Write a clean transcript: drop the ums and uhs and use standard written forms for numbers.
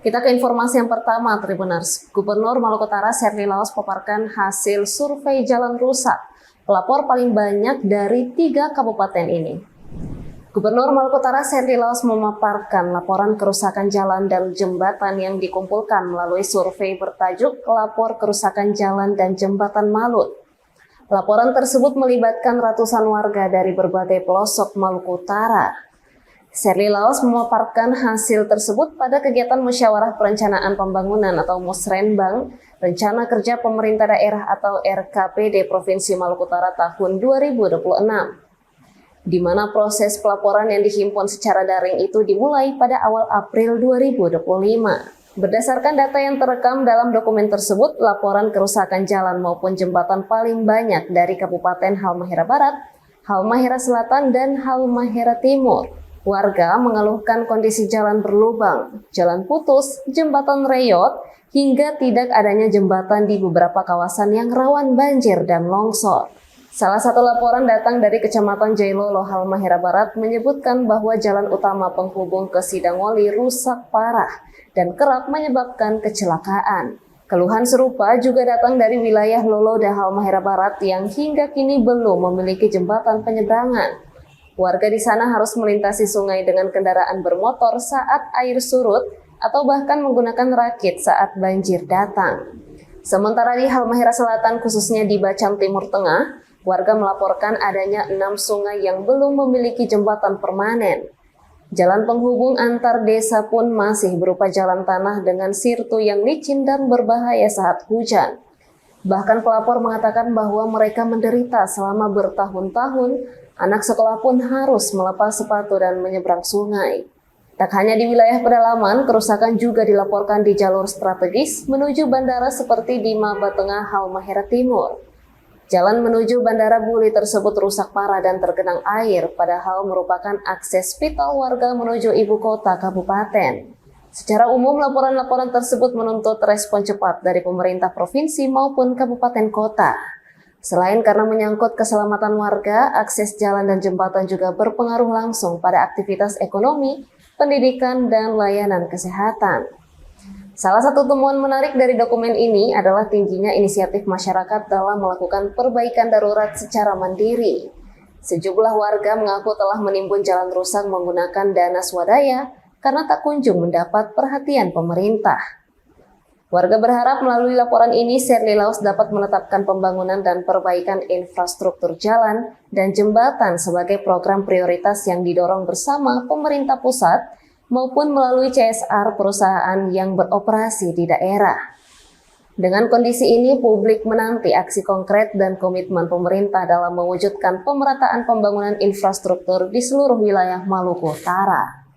Kita ke informasi yang pertama, Tribuners. Gubernur Maluku Utara Serly Laos paparkan hasil survei jalan rusak. Pelapor paling banyak dari 3 kabupaten ini. Gubernur Maluku Utara Serly Laos memaparkan laporan kerusakan jalan dan jembatan yang dikumpulkan melalui survei bertajuk Lapor Kerusakan Jalan dan Jembatan Malut. Laporan tersebut melibatkan ratusan warga dari berbagai pelosok Maluku Utara. Serly Laos memaparkan hasil tersebut pada kegiatan Musyawarah Perencanaan Pembangunan atau Musrenbang, Rencana Kerja Pemerintah Daerah atau RKPD Provinsi Maluku Utara tahun 2026. Di mana proses pelaporan yang dihimpun secara daring itu dimulai pada awal April 2025. Berdasarkan data yang terekam dalam dokumen tersebut, laporan kerusakan jalan maupun jembatan paling banyak dari Kabupaten Halmahera Barat, Halmahera Selatan, dan Halmahera Timur. Warga mengeluhkan kondisi jalan berlubang, jalan putus, jembatan reyot, hingga tidak adanya jembatan di beberapa kawasan yang rawan banjir dan longsor. Salah satu laporan datang dari Kecamatan Jailolo, Halmahera Barat menyebutkan bahwa jalan utama penghubung ke Sidangwali rusak parah dan kerap menyebabkan kecelakaan. Keluhan serupa juga datang dari wilayah Loloda, Halmahera Barat yang hingga kini belum memiliki jembatan penyeberangan. Warga di sana harus melintasi sungai dengan kendaraan bermotor saat air surut atau bahkan menggunakan rakit saat banjir datang. Sementara di Halmahera Selatan, khususnya di Bacang Timur Tengah, warga melaporkan adanya 6 sungai yang belum memiliki jembatan permanen. Jalan penghubung antar desa pun masih berupa jalan tanah dengan sirtu yang licin dan berbahaya saat hujan. Bahkan pelapor mengatakan bahwa mereka menderita selama bertahun-tahun, anak sekolah pun harus melepas sepatu dan menyeberang sungai. Tak hanya di wilayah pedalaman, kerusakan juga dilaporkan di jalur strategis menuju bandara seperti di Maba Tengah, Halmahera Timur. Jalan menuju Bandara Buli tersebut rusak parah dan tergenang air, padahal merupakan akses vital warga menuju ibu kota kabupaten. Secara umum, laporan-laporan tersebut menuntut respon cepat dari pemerintah provinsi maupun kabupaten kota. Selain karena menyangkut keselamatan warga, akses jalan dan jembatan juga berpengaruh langsung pada aktivitas ekonomi, pendidikan, dan layanan kesehatan. Salah satu temuan menarik dari dokumen ini adalah tingginya inisiatif masyarakat dalam melakukan perbaikan darurat secara mandiri. Sejumlah warga mengaku telah menimbun jalan rusak menggunakan dana swadaya karena tak kunjung mendapat perhatian pemerintah. Warga berharap melalui laporan ini Serly Laos dapat menetapkan pembangunan dan perbaikan infrastruktur jalan dan jembatan sebagai program prioritas yang didorong bersama pemerintah pusat maupun melalui CSR perusahaan yang beroperasi di daerah. Dengan kondisi ini, publik menanti aksi konkret dan komitmen pemerintah dalam mewujudkan pemerataan pembangunan infrastruktur di seluruh wilayah Maluku Utara.